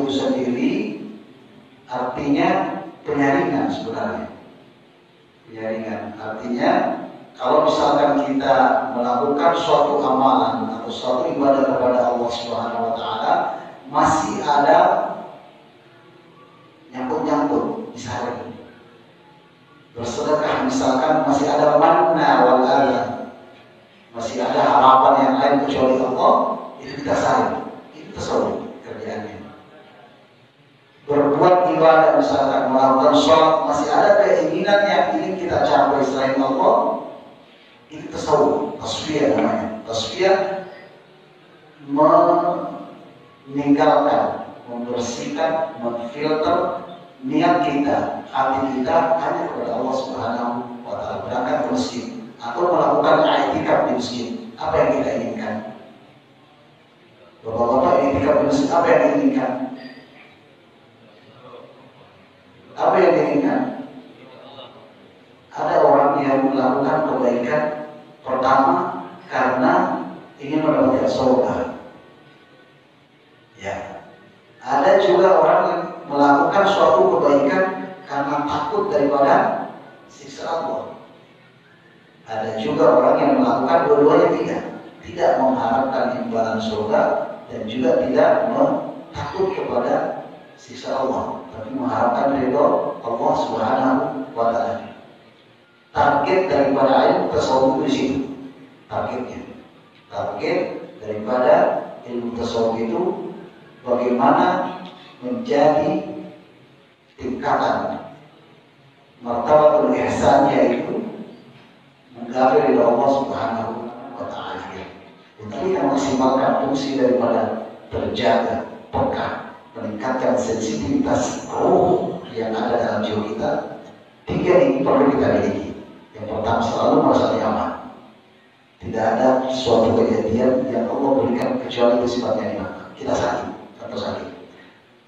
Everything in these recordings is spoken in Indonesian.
tasawuf itu sendiri artinya penyaringan sebenarnya. Penyaringan artinya kalau misalkan kita melakukan suatu amalan atau suatu ibadah kepada Allah Subhanahu wa taala masih ada nyangkut-nyangkut disaring. Bersedekah misalkan masih ada manna wal adha, masih ada harapan yang lain kecuali Allah, itu kita saring. Itu tasawuf kerjaannya. Berbuat ibadah misalkan melakukan sholat masih ada keinginan yang ingin kita capai selain Allah, itu tasawuf, tasfiyah namanya. Tasfiyah meninggalkan, membersihkan, memfilter niat kita, hati kita hanya kepada Allah Subhanahu wa taala. Berangkat ke masjid atau melakukan i'tikaf di masjid, apa yang kita inginkan? Bapak-bapak, i'tikaf di masjid apa yang diinginkan? Apa yang diinginkan? Ada orang yang melakukan kebaikan pertama karena ingin mendapatkan surga. Ya. Ada juga orang yang melakukan suatu kebaikan karena takut daripada siksa Allah. Ada juga orang yang melakukan dua-duanya, tidak mengharapkan imbalan surga dan juga tidak takut kepada siksa Allah, tapi mengharapkan ridho Allah Subhanahu wa taala. Target daripada ilmu tasawuf itu di situ. Target daripada ilmu tasawuf itu bagaimana menjadi tingkatan martabatul ihsan, yaitu menggapai ridha Allah Subhanahu wa taala. Untuk kita maksimalkan fungsi daripada terjaga, peka, meningkatkan sensitivitas ruh yang ada dalam jiwa kita. 3 ini perlu kita miliki. Yang pertama, selalu merasa nyaman. Tidak ada suatu kejadian yang Allah berikan kecuali itu sifatnya nikmat. Kita sakit,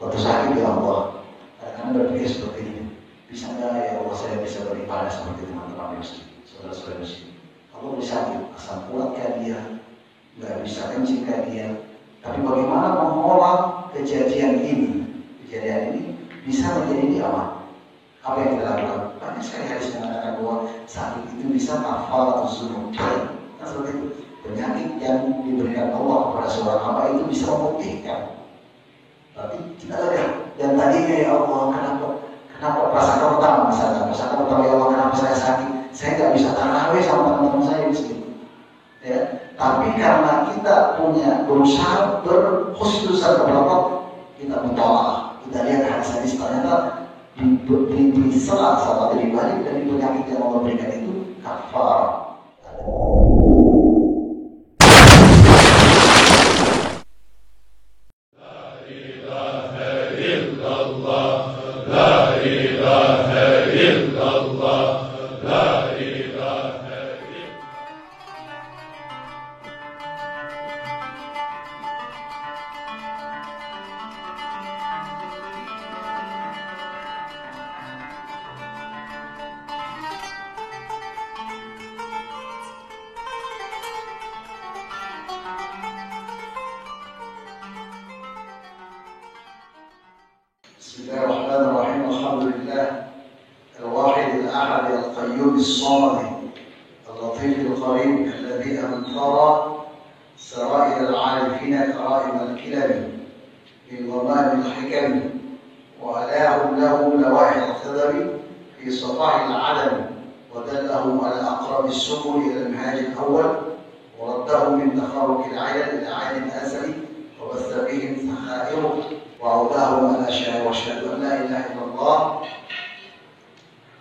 waktu sakit ya Allah, kadang-kadang berpikir seperti ini, bisa nggak ya Allah saya bisa beribadah seperti teman-teman muslim, saudara-saudara muslim. Allah beri sakit, asam kuatkah dia, nggak bisa kencingkah dia, tapi bagaimana mengolah kejadian ini bisa menjadi nikmat? Apa yang kita lakukan? Banyak sekali hadis mengatakan bahwa sakit itu bisa kafaratul dzunub. Kan seperti itu. Penyakit yang diberikan Allah kepada seorang hamba itu bisa memutihkan. Tapi kita lihat, dan tadinya ya Allah, kenapa prasangka pertama misalnya, prasangka pertama ya Allah, kenapa saya sakit? Saya nggak bisa tarawih sama teman-teman saya di sini. Ya, tapi karena kita punya berusaha berkhususan kepada Allah, kita mentolak, kita lihat hadis-hadis ternyata di salah satu dari balik dari penyakit yang Allah berikan itu kafar. Bismillahirrahmanirrahim. Alhamdulillah al-wahid al-ahad al-qayyum as-samad al-latif al-qarib alladhi amtara sarair al-arifin qara'im al-kilam min ghamam al-hikam wa alahum lahu lawahid al-qadari fi safah al-alam wa dallahum ala aqrab as-subul ila al-manhaj al-awwal wa raddahum min takharruq al-'ayal ila 'ayn al-azali wa basta bihim thakha'iruh وأولاهم على شهادة وأشهد أن لا إله إلا الله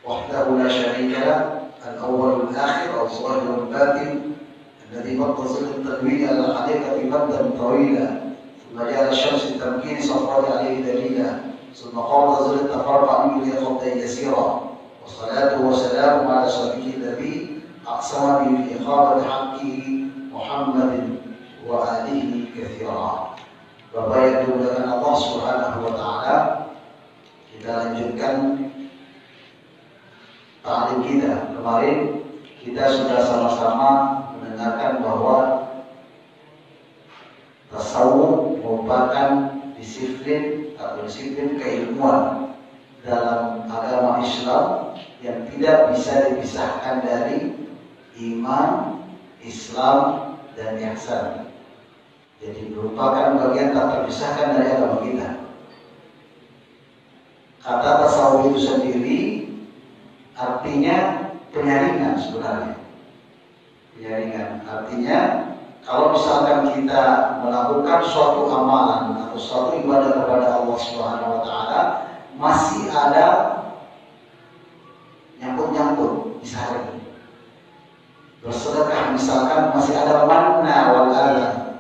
وحده لا شريك له الأول والآخر الظاهر والباطن الذي مد ظل التكوين على الحقيقة مدا طويلا ثم جعل الشمس التمكين صفرا عليه دليلا ثم قام ظل التفرع منه لخطا يسيرا والصلاة والسلام على صديقه الذي أقسم به في إقامة حقه محمد وآله كثيرا. Bapak yang dimuliakan Allah Subhanahu wa taala, kita lanjutkan ta'lim kita. Kemarin kita sudah sama-sama mendengarkan bahwa tasawuf merupakan disiplin atau disiplin keilmuan dalam agama Islam yang tidak bisa dipisahkan dari iman, Islam, dan ihsan. Jadi merupakan bagian tak terpisahkan dari agama kita. Kata tasawuf itu sendiri artinya penyaringan sebenarnya. Penyaringan artinya kalau misalkan kita melakukan suatu amalan atau suatu ibadah kepada Allah Subhanahu wa taala masih ada nyangkut-nyangkut misalnya. Bersedekah misalkan masih ada manna wal adha.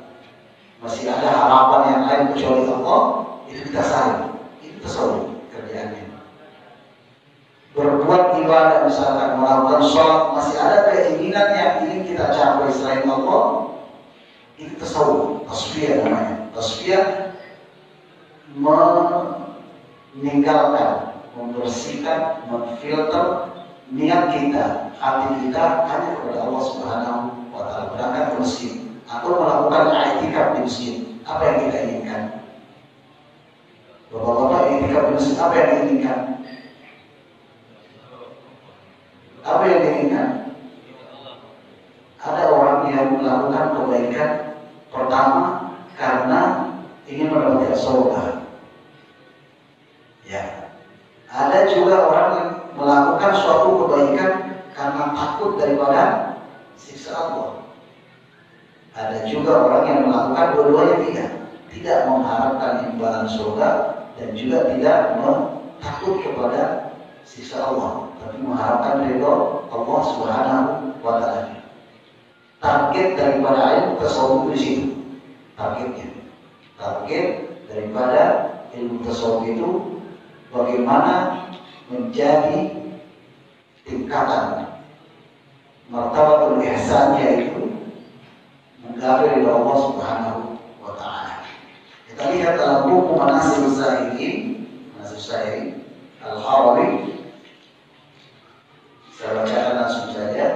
Masih ada harapan yang lain kecuali Allah, itu kita saring. Itu tasawuf kerjaannya. Berbuat ibadah misalkan melakukan sholat masih ada keinginan yang ingin kita capai selain Allah, itu tasawuf, tasfiyah namanya. Tasfiyah meninggalkan, membersihkan, memfilter niat kita, hati kita hanya kepada Allah Subhanahu wa taala. Berangkat ke masjid atau melakukan i'tikaf di masjid, apa yang kita inginkan? Bapak-bapak, i'tikaf di masjid apa yang diinginkan? Apa yang diinginkan? Ada orang yang melakukan kebaikan pertama karena ingin mendapatkan surga. Ya. Ada juga orang yang melakukan suatu kebaikan karena takut daripada siksa Allah. Ada juga orang yang melakukan dua-duanya tidak mengharapkan imbalan surga dan juga tidak takut kepada siksa Allah, tapi mengharapkan ridho Allah Subhanahu wa taala. Target daripada ilmu tasawuf di situ. Target daripada ilmu tasawuf itu bagaimana menjadi tingkatan martabatul ihsan, yaitu menggapai ridha Allah Subhanahu wa taala. Kita lihat dalam buku Manasir Zahiri Al-Harawi. Saya bacakan langsung saja.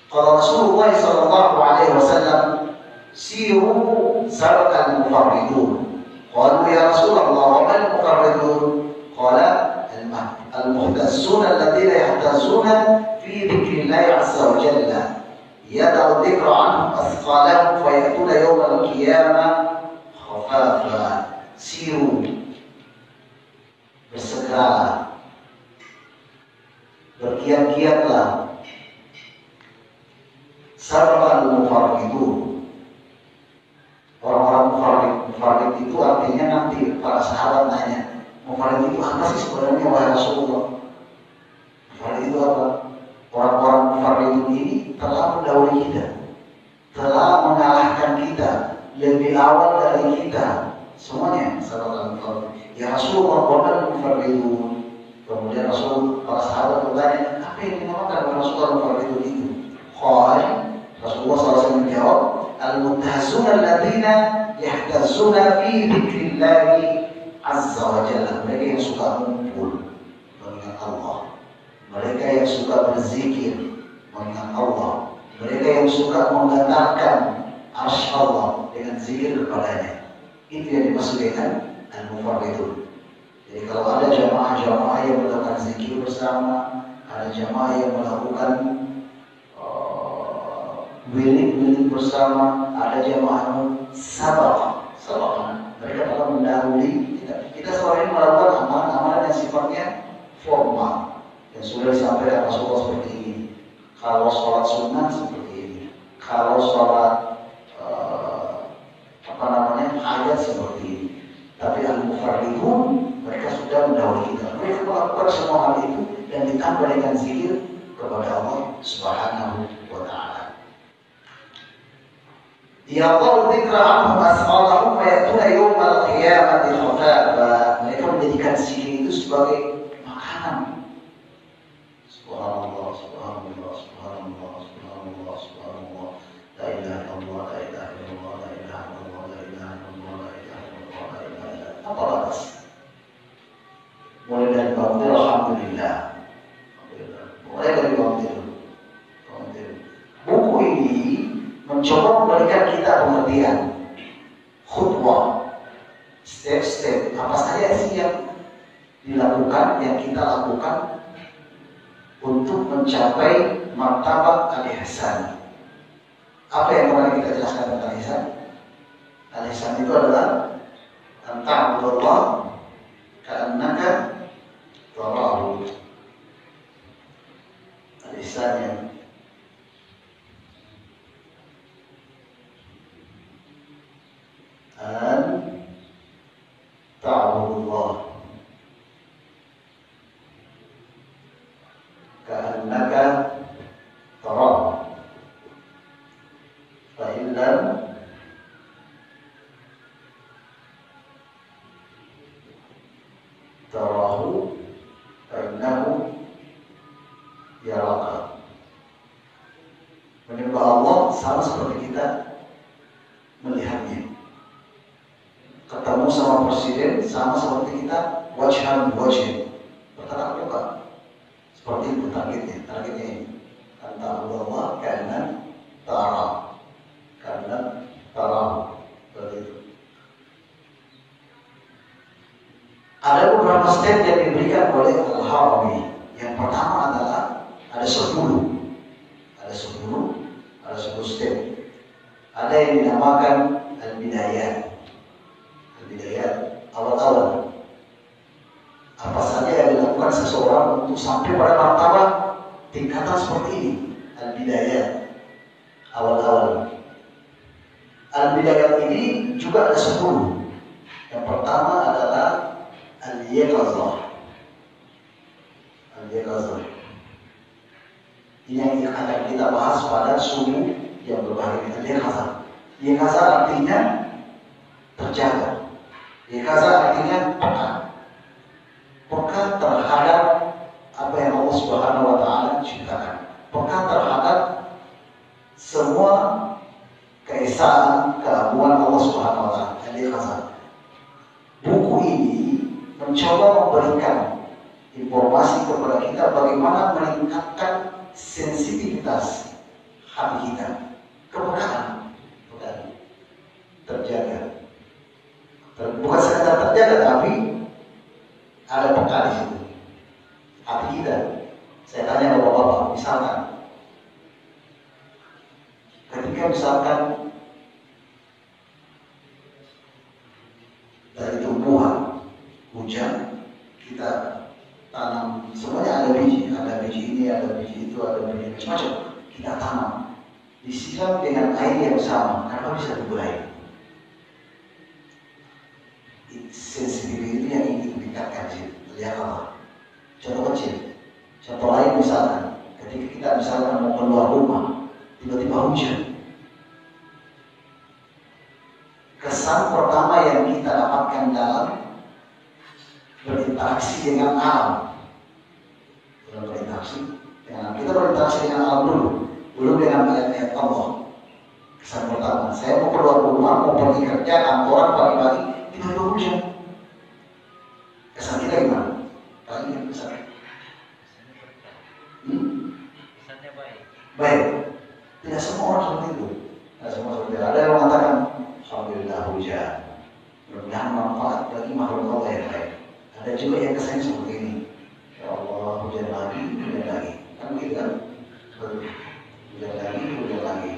Qala Rasulullah sallallahu alaihi wasallam, siru sabaqal mufarridun. Qalu ya Rasulullah, wa man mufarridun? Qala al-muhtazzun alladziina yahtazzuna fi dzikrillahi 'azza wa jalla. Yada'u dzikra 'anhum athqalahum fayatuna yawmal qiyamah khafafa. Siru, bersegeralah, bergiat-giatlah. Sabaqal mufarridun. Orang-orang mufarrid itu artinya nanti para sahabat nanya, mufarrid itu apa sih sebenarnya wahai Rasulullah? Mufarrid itu apa? Orang-orang mufarrid ini telah mendahului kita, telah mengalahkan kita, lebih awal dari kita. Semuanya sabaqal mufarrid. Ya Rasulullah, qala mufarridun. Kemudian para sahabat bertanya, apa yang dinamakan Rasulullah mufarridun itu? Qala, Rasulullah SAW menjawab, al-muttazzun alladziina yahtazzuna fi dzikrillahi 'azza wa jalla. Mereka yang suka mengumpul mengingat Allah, mereka yang suka berzikir mengingat Allah, mereka yang suka mengatakan arsy Allah dengan zikir kepadanya. Itu yang dimaksud dengan al-mufarridun. Jadi kalau ada jamaah-jamaah yang melakukan zikir bersama, ada jamaah yang melakukan wirid bersama, ada jamaah sabaq. Mereka telah mendahului kita. Kita selama ini melakukan amalan-amalan yang sifatnya formal, yang sudah disampaikan Rasulullah seperti ini. Kalau sholat sunnah seperti ini, kalau sholat hajat seperti ini. Tapi al-mufarridun, mereka sudah mendahului kita. Mereka melakukan semua hal itu dan ditambah dengan zikir kepada Allah Subhanahu wa taala. Ya Allah, dzikra anhum as'alahum wa yatuna yawmal qiyamati khafafa. Mereka menjadikan zikir itu sebagai makanan. Subhanallah, subhanallah, subhanallah, subhanallah, subhanallah. La ilaha illallah, la ilaha illallah, la ilaha illallah, la ilaha illallah, la ilaha illallah, la ilaha illallah. Apa batas? Mulai dari bangkit, alhamdulillah. Mulai dari bangkit. Buku ini mencoba memberikan kita pengertian khutbah dilakukan, yang kita lakukan untuk mencapai martabat al-ihsan. Apa yang kemarin kita jelaskan tentang ihsan? Al-ihsan itu adalah ta'budullah ka'annaka tarahu. Al-ihsan yang an ta'budullah ka'annaka tarahu fa in lam tarahu fa innahu yaraka. Menyembah Allah sama seperti kita melihatnya. Ketemu sama presiden sama seperti kita wajhan wajhin, bertatap muka. Seperti itu targetnya ini. Antara Allah karena ta'ala, karena ta'ala. Seperti itu. Ada beberapa step yang diberikan oleh Al-Harawi. Yang pertama adalah ada 10 step. Ada yang dinamakan al-bidayat. Al-bidayat awal-awal. Apa saja yang dilakukan seseorang untuk sampai pada martabat tingkatan seperti ini. Al-bidayat awal-awal. Al-bidayat ini juga ada 10. Yang pertama adalah al-yaqazah. Al-yaqazah. Ini yang akan kita bahas pada subuh yang berbahaya. Al-yaqazah. Yaqazah artinya terjaga. Yaqazah artinya peka terhadap apa yang Allah Subhanahu wa taala ciptakan. Peka terhadap semua keesaan, keagungan Allah Subhanahu wa taala. Al-yaqazah. Buku ini mencoba memberikan informasi kepada kita bagaimana meningkatkan sensitivitas hati kita, kepekaan, terjaga. Bukan sekadar terjaga, tapi ada peka di situ. Hati kita. Saya tanya bapak-bapak, misalkan, ketika misalkan dari tumbuhan hujan kita tanam, semuanya ada biji ini, ada biji itu, ada biji macam-macam, kita tanam, disiram dengan air yang sama, kenapa bisa tumbuh air? Sensitivity itu yang ingin ditingkatkan sih, lihat apa? Contoh kecil, contoh lain misalkan, ketika kita misalkan mau keluar rumah, tiba-tiba hujan. Kesan pertama yang kita dapatkan dalam berinteraksi dengan alam, kita berinteraksi dengan alam dulu dengan ayat-ayat Allah. Kesan pertama, saya mau keluar rumah, mau pergi kerja, kantoran pagi-pagi, tiba-tiba hujan. Kesan kita gimana? Paling kesan. Kesannya baik. Baik. Tidak semua orang seperti itu. Tidak semua seperti itu. Ada yang mengatakan, alhamdulillah hujan. Mudah-mudahan manfaat bagi makhluk Allah yang lain. Ada juga yang kesannya seperti ini. Ya Allah, hujan lagi. Kan begitu kan? Hujan lagi.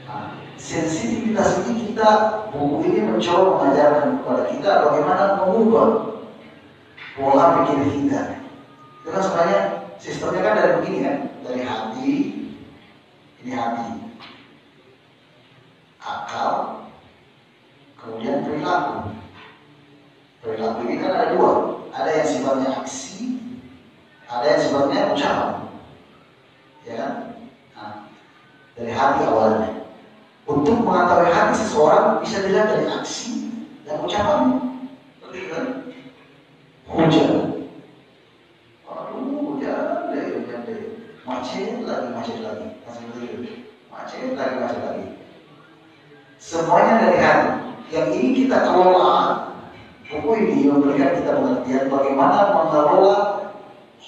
Nah, sensitivitas ini kita, buku ini mencoba mengajarkan kepada kita bagaimana mengubah pola pikir kita. Itu kan sebenarnya sistemnya kan dari begini kan, dari hati, ini hati, akal, kemudian perilaku. Perilaku ini kan ada dua, ada yang sifatnya aksi, ada yang sifatnya ucapan, ya kan? Nah, dari hati awalnya. Untuk mengetahui hati seseorang bisa dilihat dari aksi dan ucapannya. Seperti itu kan? Hujan. Aduh, hujan deh. Macet lagi. Macet lagi. Semuanya dari hati. Yang ini kita kelola. Buku ini memberikan kita pengertian bagaimana mengelola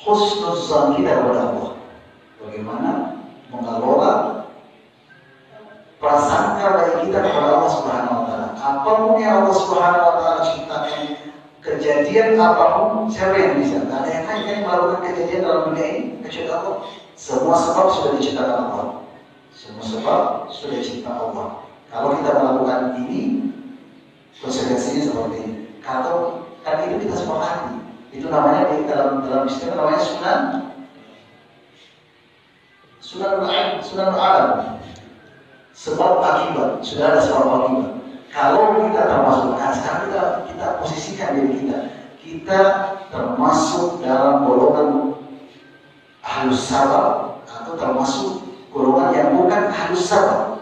husnuzan kita kepada Allah. Bagaimana mengelola prasangka baik kita kepada Allah Subhanahu wa taala. Apapun yang Allah Subhanahu wa taala ciptakan, kejadian apapun, siapa yang bisa? Tidak ada yang lain yang melakukan kejadian dalam dunia ini kecuali Allah. Semua sebab sudah diciptakan Allah. Semua sebab sudah diciptakan Allah. Kalau kita melakukan ini, konsekuensinya seperti ini. Kalau kan itu kita sepakati, itu namanya di dalam istilah namanya sunan alam. Sebab akibat, sudah ada sebab akibat. Kalau kita termasuk, sekarang kita posisikan diri kita termasuk dalam golongan ahlus sabar atau termasuk golongan yang bukan ahlus sabar.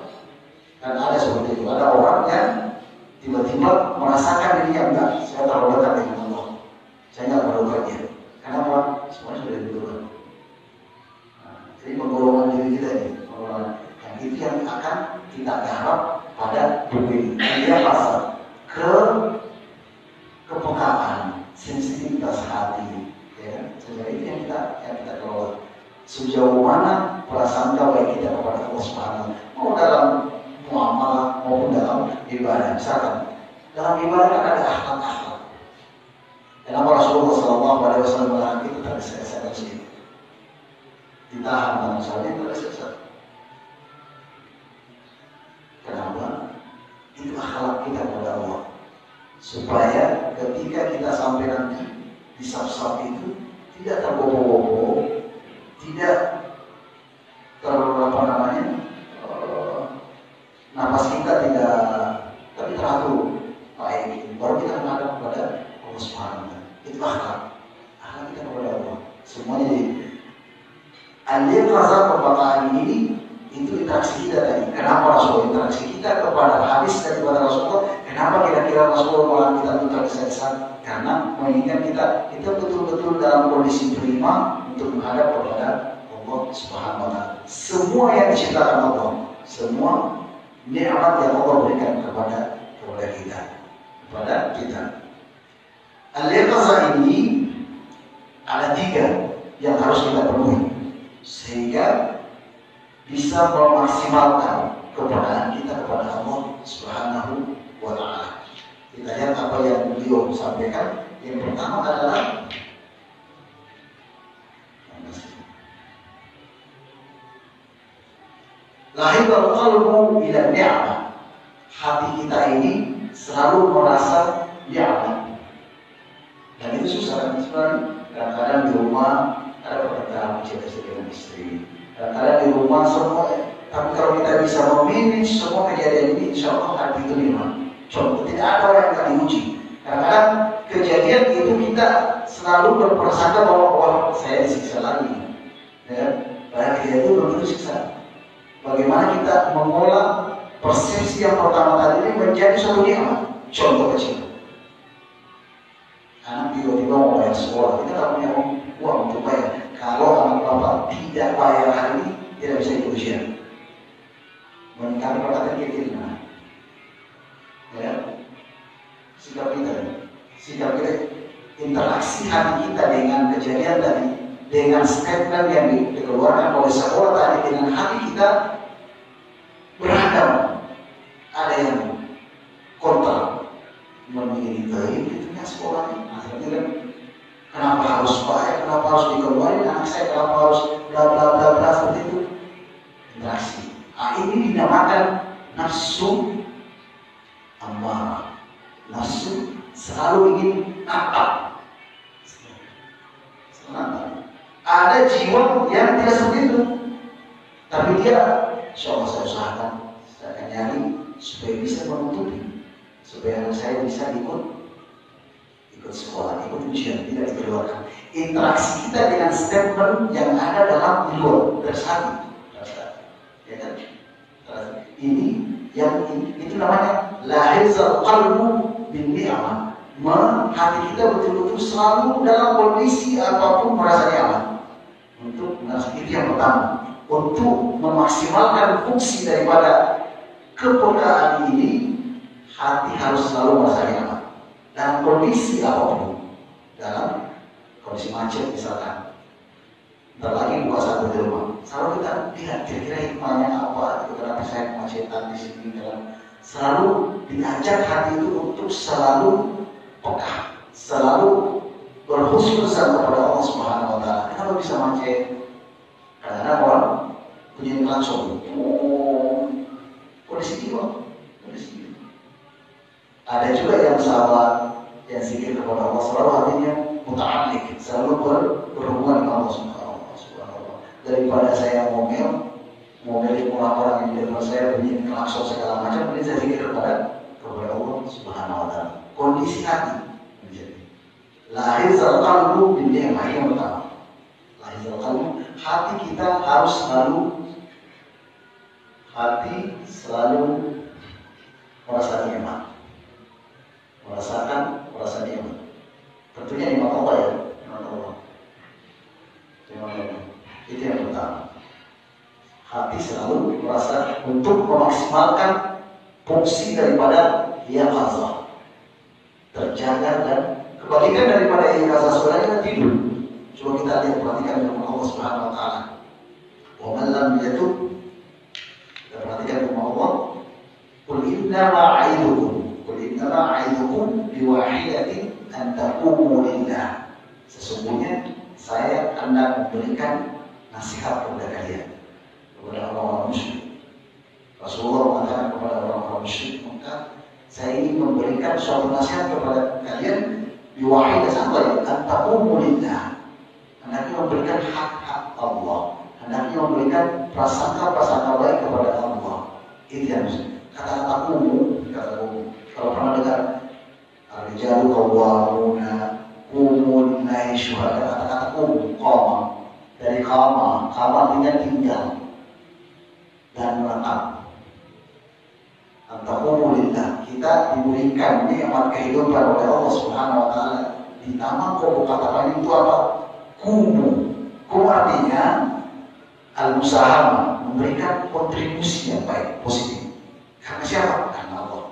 Dan ada seperti itu, ada orang yang tiba-tiba merasakan dirinya enggak, saya terlalu dekat dengan Allah, saya nggak perlukan dia. Kenapa? Semuanya sudah ditentukan. Jadi penggolongan diri kita ini, penggolongan yang itu yang akan kita garap pada dunia dia pasal kepekaan, sensitivitas hati, ya. Sehingga itu yang kita kelola. Sejauh mana perasaan baik kita kepada Allah Subhanahu, mau dalam muamalah maupun dalam ibadah. Misalkan dalam ibadah kan ada akhlak. Dan Rasulullah SAW melarang kita tergesa-gesa sini, ditahan dalam misalnya tergesa-gesa. Kenapa? Itu akhlak kita kepada Allah, supaya ketika kita sampai nanti di saf-saf itu tidak terbobo-bobo, tidak napas kita tidak tapi teratur baik, baru kita menghadap kepada Allah Subhanahu wa Ta'ala. Itu akhlak kita kepada Allah. Semuanya jadi al-iqazah kepekaan ini. Itu interaksi kita tadi. Kenapa Rasulullah interaksi kita kepada hadis daripada Rasulullah? Kenapa kira-kira Rasulullah malah kita tergesa-gesa? Karena mengingat kita betul-betul dalam kondisi prima untuk menghadap kepada Allah Subhanahu wa Ta'ala. Semua yang diciptakan Allah, semua nikmat yang Allah berikan kepada kita. Al-iqazah ini ada 3 yang harus kita penuhi sehingga bisa memaksimalkan kebenaran kita kepada Allah Subhanahu wa Ta'ala. Kita lihat apa yang beliau sampaikan. Yang pertama adalah lahirul qalbu ila ni'mah. Hati kita ini selalu merasa ni'mah. Dan itu susah kan sebenarnya. Kadang-kadang di rumah ada perbedaan cinta-cinta dengan istri. Kadang-kadang di rumah semua, tapi kalau kita bisa memilih semua kejadian ini, insya Allah hati itu nikmat. Contoh, tidak ada orang yang tak diuji. Kadang-kadang kejadian itu kita selalu berprasangka bahwa wah saya disiksa lagi. Ya, padahal kejadian itu belum tentu siksa. Bagaimana kita mengolah persepsi yang pertama tadi ini menjadi suatu nikmat. Contoh kecil. Anak tiba-tiba mau bayar sekolah, kita tak punya uang untuk bayar. Kalau anak bapak tidak bayar hari ini, tidak bisa ikut ujian. Meningkatkan perkataan kita gimana? Ya, sikap kita, interaksi hati kita dengan kejadian tadi, dengan statement yang dikeluarkan oleh sekolah tadi, dengan hati kita beragam. Ada yang kontra, menginginkan itu sekolahnya, akhirnya kan kenapa harus bayar, kenapa harus dikeluarin anak saya, kenapa harus bla bla bla bla seperti itu. Interaksi. Ini dinamakan nafsu amarah. Nafsu selalu ingin nakal. Ada jiwa yang tidak seperti itu, tapi dia, insya Allah saya usahakan, saya akan nyari supaya bisa menutupi, supaya anak saya bisa ikut sekolah, ikut ujian, tidak dikeluarkan. Interaksi kita dengan statement yang ada dalam jiwa bersatu, ya kan? Ini yang itu namanya lahizal qalbu bin ni'mah. Hati kita betul-betul selalu dalam kondisi apapun merasa nyaman. Untuk itu yang pertama. Untuk memaksimalkan fungsi daripada kepekaan ini, hati harus selalu merasa nyaman. Dalam kondisi apapun, dalam kondisi macet misalkan, bentar lagi buka satu di rumah, selalu kita lihat kira-kira hikmahnya apa, kenapa saya kemacetan di sini, selalu diajak hati itu untuk selalu peka, selalu berhusnuzan kepada Allah Subhanahu wa taala. Kenapa bisa macet? Karena orang punya klakson. Kondisi jiwa. Ada juga yang sahabat yang zikir kepada Allah selalu hatinya muta'alliq, selalu berhubungan dengan Allah Subhanahu wa taala. Daripada saya ngomel orang yang di depan saya bunyi klakson segala macam, ini saya zikir kepada Allah Subhanahu wa taala. Kondisi hati menjadi lahir qalbu bin ni'mah yang pertama. Lahir qalbu, hati kita harus selalu merasa nikmat. Merasakan nikmat. Tentunya nikmat Allah ya, nikmat Allah. Itu yang pertama. Hati selalu merasa untuk memaksimalkan fungsi daripada yaqazah, terjaga, dan kebalikan daripada yaqazah sebenarnya tidur. Coba kita lihat, perhatikan firman Allah Subhanahu wa taala. Wa man lam yatub, kita perhatikan firman Allah, qul innama a'idukum biwahidatin an taqumu lillah. Sesungguhnya saya hendak memberikan nasihat kepada kalian, kepada orang-orang musyrik. Rasulullah mengatakan kepada orang-orang musyrik, maka saya ingin memberikan suatu nasihat kepada kalian biwahidah, apa ya? An taqumu lillah. Hendaknya memberikan hak-hak Allah, hendaknya memberikan prasangka-prasangka baik kepada Allah. Itu yang kata-kata kumu. Kalau pernah dengar al-rijalu qawwamuna qumun lillahi syuhada, kata-kata kumu, qama, dari qama artinya tinggal dan menetap. Antaqumu lillah, kita diberikan nikmat kehidupan oleh Allah Subhanahu wa taala. Ditambah kata lain itu apa? Kumu artinya al-musahama, memberikan kontribusi yang baik, positif. Karena siapa? Karena Allah.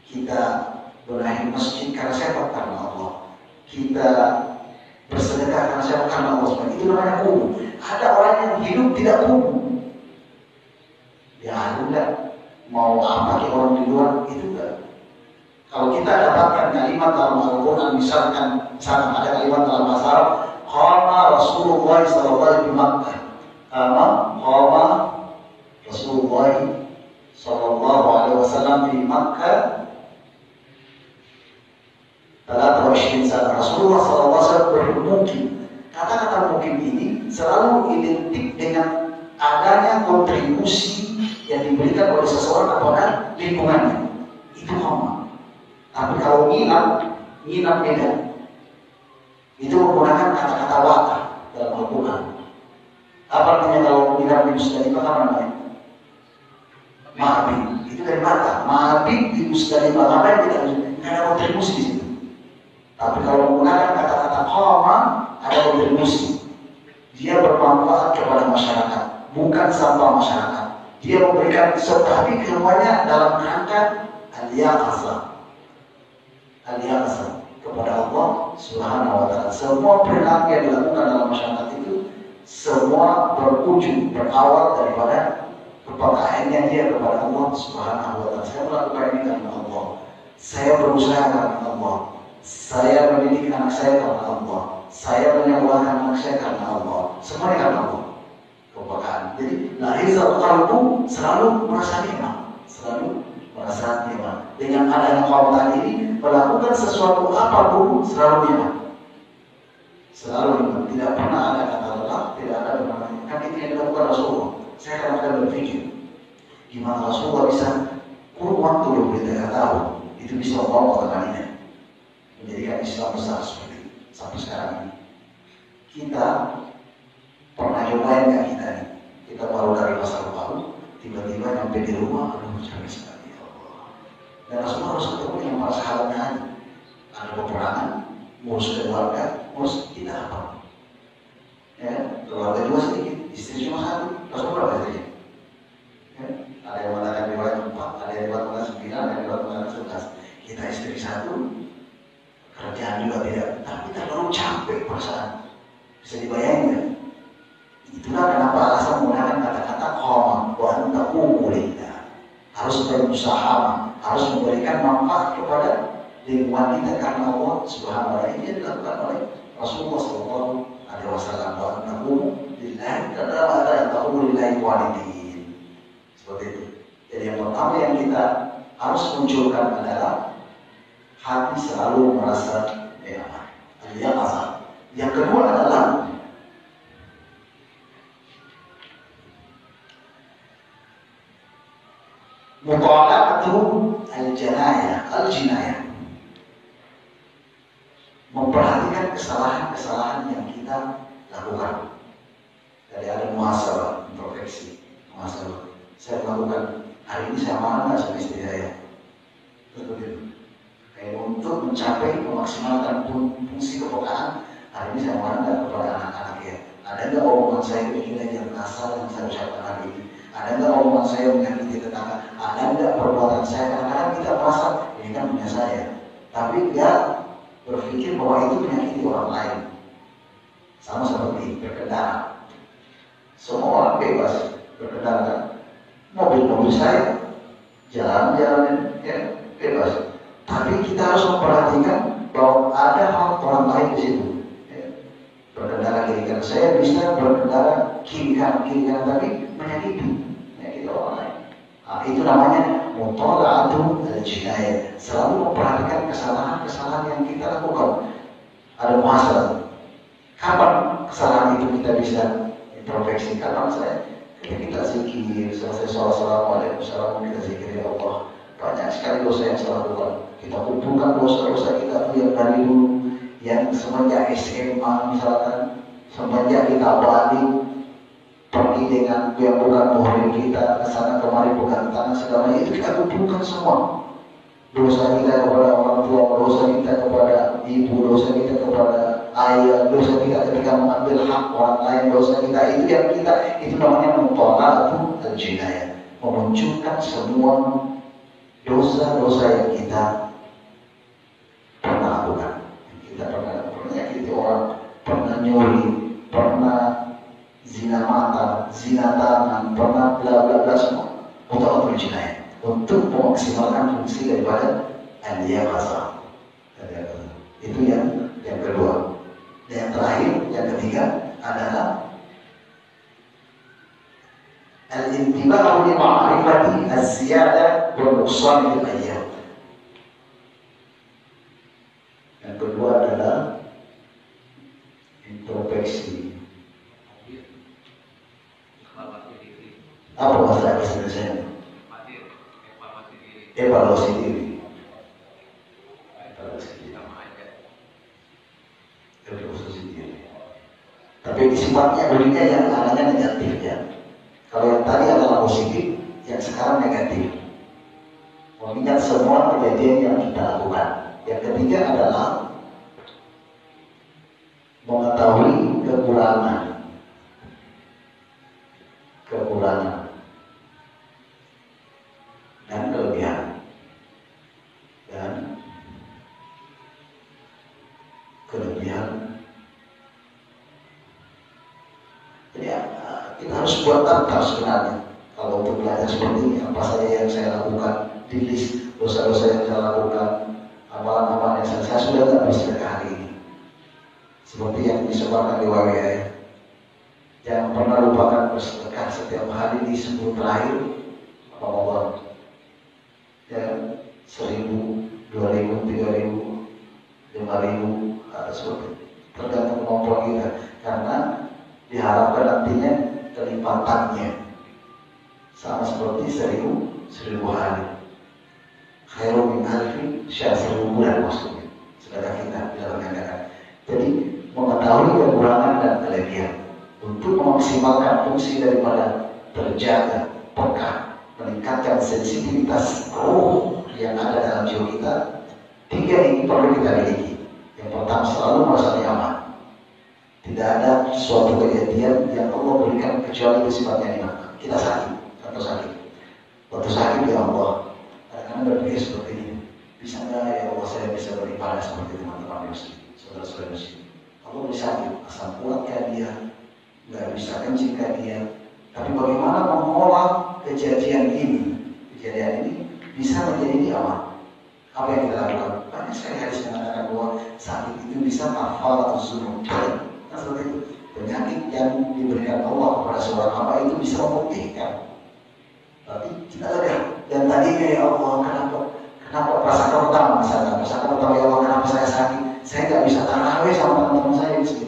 Kita benahi masjid karena siapa? Karena Allah. Kita bersedekah karena siapa? Karena Allah. Itu namanya kumu. Ada orang yang hidup tidak kumu. Ya udah, mau apa ke orang di luar itu enggak. Kalau kita dapatkan kalimat dalam Al-Quran, misalkan ada kalimat dalam bahasa Arab, qama Rasulullah sallallahu alaihi Makkah. Qama Rasulullah sallallahu alaihi wasallam di Makkah 23 sana. Rasulullah sallallahu alaihi wasallam bermukim. Kata-kata mukim ini selalu identik dengan adanya kontribusi yang diberikan oleh seseorang kepada lingkungannya. Itu qama. Tapi kalau nginap beda. Itu menggunakan kata-kata waqah dalam Al-Quran. Apa artinya kalau nginap di Musdalifah? Apa namanya? Mabit. Itu dari mata. Mabit di Musdalifah. Ngapain tidak ada kontribusi di situ. Tapi kalau menggunakan kata-kata qama, ada kontribusi. Dia bermanfaat kepada masyarakat, bukan sampah masyarakat. Dia memberikan tapi keluarnya dalam rangka al-yaqazah kepada Allah Subhanahu wa taala. Semua perilaku yang dilakukan dalam masyarakat itu semua berawal daripada kepekaannya dia kepada Allah Subhanahu wa taala. Saya melakukan ini karena Allah. Saya berusaha karena Allah. Saya mendidik anak saya karena Allah. Saya menyekolahkan anak saya karena Allah. Semuanya karena Allah. Kepekaan. Jadi lahir qalbu selalu merasa nikmat, Dengan adanya kaum tadi ini, melakukan sesuatu apapun selalu nikmat. Tidak pernah ada kata lelah, tidak ada namanya. Kan itu yang dilakukan Rasulullah. Saya kadang-kadang berpikir, gimana Rasulullah bisa kurun waktu 23 tahun itu bisa membawa kembalinya menjadikan Islam besar seperti itu sampai sekarang ini. Kita pernah nyobain nggak kita nih? Kita baru dari pasar baru, tiba-tiba nyampe di rumah, aduh capek sekali ya Allah. Dan Rasulullah harus ketemu dengan para sahabatnya aja. Ada peperangan, ngurus keluarga, ngurus kita apa? Ya, keluarga juga sedikit, istri cuma satu. Rasulullah berapa istrinya? Ya, ada yang mengatakan riwayat 4, ada yang mengatakan 9, ada yang mengatakan 11. Kita istri satu, kerjaan juga tidak, tapi kita baru capek perasaan. Bisa dibayangin ya? Itulah kenapa alasan menggunakan kata-kata qama wa antaqumu lillah. Harus berusaha, harus memberikan manfaat kepada lingkungan kita karena Allah Subhanahu wa taala. Ini dilakukan oleh Rasulullah sallallahu alaihi wasallam. Wa annahu lillahi kadama ada yang tahu lillahi walidin. Seperti itu. Jadi yang pertama yang kita harus munculkan adalah hati selalu merasa nyaman. Yang kedua adalah mutala'atu al-jinayah. Memperhatikan kesalahan-kesalahan yang kita lakukan. Dari ada muhasabah, introspeksi, muhasabah. Saya melakukan hari ini saya marah nggak sama istri saya? Betul. Kayak untuk mencapai memaksimalkan fungsi kepekaan, hari ini saya marah nggak kepada anak-anak ya? Ada nggak omongan saya kira-kira yang kasar yang saya ucapkan hari ini? Ada nggak omongan saya menyakiti tetangga? Ada nggak perbuatan saya? Kadang-kadang kita merasa ini kan punya saya, tapi nggak berpikir bahwa itu menyakiti orang lain. Sama seperti berkendara. Semua orang bebas berkendara kan? Mobil-mobil saya jalan-jalan ya bebas. Tapi kita harus memperhatikan bahwa ada hak orang lain di situ. Ya. Berkendara kiri kanan, saya bisa berkendara kiri kanan tapi menyakiti orang lain. Nah, itu namanya mutala'atu al-jinayah. Selalu memperhatikan kesalahan-kesalahan yang kita lakukan. Ada muhasabah. Kapan kesalahan itu kita bisa introspeksi? Kapan ketika kita zikir, selesai sholat, assalamualaikum, kita zikir ya Allah. Banyak sekali dosa yang saya lakukan. Kita kumpulkan dosa-dosa kita yang dari dulu, yang semenjak SMA misalkan, semenjak kita balik pergi dengan yang bukan muhrim kita, kesana kemari bukan tangan segala itu kita kumpulkan semua. Dosa kita kepada orang tua, dosa kita kepada ibu, dosa kita kepada ayah, dosa kita ketika mengambil hak orang lain, dosa kita itu namanya mutala'atu al-jinayah. Memunculkan semua dosa-dosa yang kita pernah lakukan. Kita pernah menyakiti orang, pernah nyuri, pernah zina mata, zina tangan, pernah bla bla bla semua. Mutala'atu al-jinayah. Untuk memaksimalkan fungsi daripada al-yaqazah. Itu yang kedua. Dan yang terakhir, yang ketiga adalah al-intibah li ma'rifati az-ziyadah wa nuqsan fil ayyam. Yang kedua adalah introspeksi. Apa bahasa Indonesia? Evaluasi diri. Tapi sifatnya dulunya yang arahnya negatif ya. Kalau yang tadi adalah positif, yang sekarang negatif. Mengingat semua kejadian yang kita lakukan. Yang ketiga adalah mengetahui kekurangan dan kelebihan. Jadi kita harus buat daftar sebenarnya. Kalau untuk belajar seperti ini, apa saja yang saya lakukan, di list dosa-dosa yang saya lakukan, amalan-amalan yang saya sudah tidak bisa ke hari ini. Seperti yang disebarkan di WWA. Jangan pernah lupakan bersedekah setiap hari di 10 terakhir Ramadan. Ya, 1.000, 2.000, 3.000, 5.000 atau seperti itu. Tergantung kemampuan kita. Karena diharapkan nantinya kelipatannya sama seperti 1.000 hari. Khairun min alfi syahr, 1.000 bulan maksudnya. Sedekah kita dalam negara. Jadi mengetahui kekurangan dan kelebihan untuk memaksimalkan fungsi daripada terjaga, peka, meningkatkan sensitivitas roh yang ada dalam jiwa kita. 3 ini perlu kita miliki. Yang pertama, selalu merasa nyaman. Tidak ada suatu kejadian yang Allah berikan kecuali itu sifatnya nikmat. Kita sakit, atau sakit. Waktu sakit ya Allah, kadang-kadang berpikir seperti ini. Bisa nggak ya Allah saya bisa beribadah seperti teman-teman muslim, saudara-saudara muslim. Allah bisa sakit, asal kuatkan dia, nggak bisa kencingkan dia. Tapi bagaimana mengolah kejadian ini bisa menjadi nikmat? Apa yang kita lakukan? Banyak Makanya saya harus mengatakan bahwa sakit itu bisa kafaratus dzunub. Nah, seperti itu. Penyakit yang diberikan Allah kepada seorang hamba itu bisa memutihkan. Tapi kita lega. Dan tadinya ya Allah, kenapa prasangka pertama misalnya, prasangka pertama ya Allah, kenapa saya sakit? Saya nggak bisa tarawih sama teman-teman saya di sini.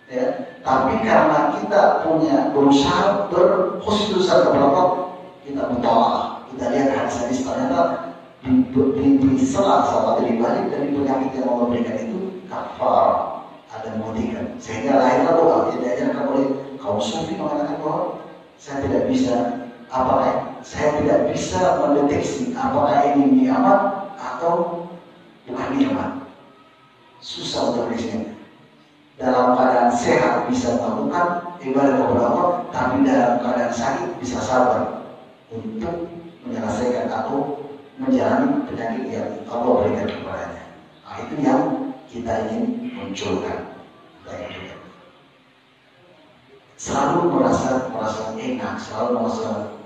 Ya, tapi karena kita punya berusaha berkhusnudzan kepada Allah, kita bertolak. Kita lihat hadis-hadis ternyata di sela-sela dari balik dari penyakit yang Allah berikan itu kafar, ada memutihkan. Sehingga lahirlah doa yang diajarkan oleh kaum sufi mengatakan bahwa saya tidak bisa mendeteksi apakah ini nikmat atau bukan nikmat. Susah untuk mendeteksinya. Dalam keadaan sehat bisa melakukan ibadah kepada Allah, tapi dalam keadaan sakit bisa sabar untuk menyelesaikan atau menjalani penyakit yang Allah berikan kepadanya. Nah, itu yang kita ingin munculkan. Selalu merasa enak, selalu merasa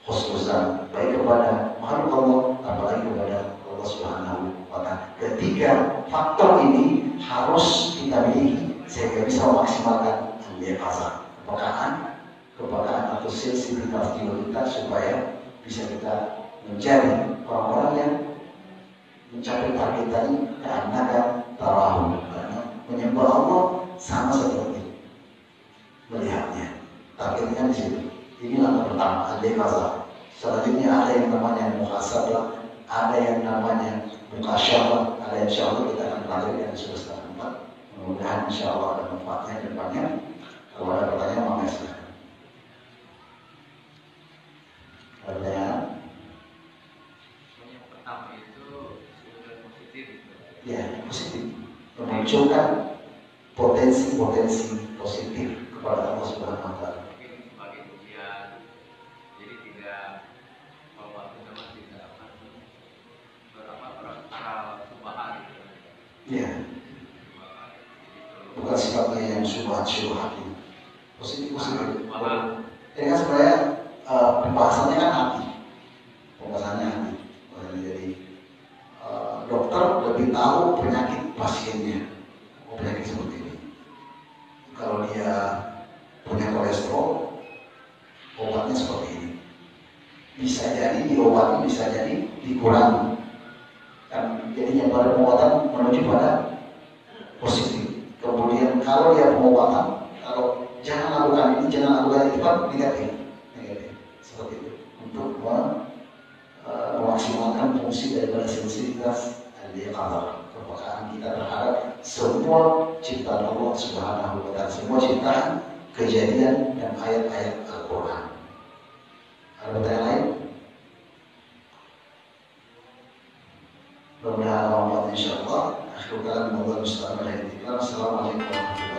khusnudzan baik kepada makhluk Allah, apalagi kepada Allah Subhanahu wa Ta'ala. Ketiga faktor ini harus kita miliki sehingga bisa memaksimalkan al-yaqazah, kepekaan atau sensitivitas jiwa kita supaya bisa kita menjadi orang-orang yang mencapai target tadi karena tarahu, karena menyembah Allah sama seperti melihatnya. Targetnya di situ. Ini langkah pertama, al-yaqazah. Selanjutnya ada yang namanya muhasabah, ada yang namanya mukasyafah, ada yang insyaallah kita akan pelajari yang sudah setengah 4. Mudah-mudahan insyaallah ada manfaatnya ke depannya. Kalau ada pertanyaan, maka silakan. Pertanyaan? Yang pertama itu sudah positif. Ya, positif. Memunculkan potensi-potensi positif kepada Allah Subhanahu wa Ta'ala. Mungkin sebagai ujian, jadi tidak bahwa kita masih tidak akan berapa subhan gitu. Ya, bukan sifatnya yang syubhat ini. Positif. Ini kan sebenarnya pembahasannya kan hati. Jadi dokter lebih tahu penyakit pasiennya. Penyakit seperti ini. Kalau dia punya kolesterol, obatnya seperti ini. Bisa jadi diobati, bisa jadi dikurangi. Kan jadinya pada pengobatan menuju pada positif. Kemudian kalau dia pengobatan, kalau jangan lakukan ini, jangan lakukan itu kan negatif. Seperti itu. Untuk memaksimalkan fungsi daripada sensitivitas al-yaqazah, kepekaan kita terhadap semua ciptaan Allah Subhanahu wa Ta'ala, semua ciptaan, kejadian dan ayat-ayat Al-Quran. Ada pertanyaan lain? Mudah-mudahan Allah insyaallah. Akhirul kalam, Assalamualaikum warahmatullahi wabarakatuh.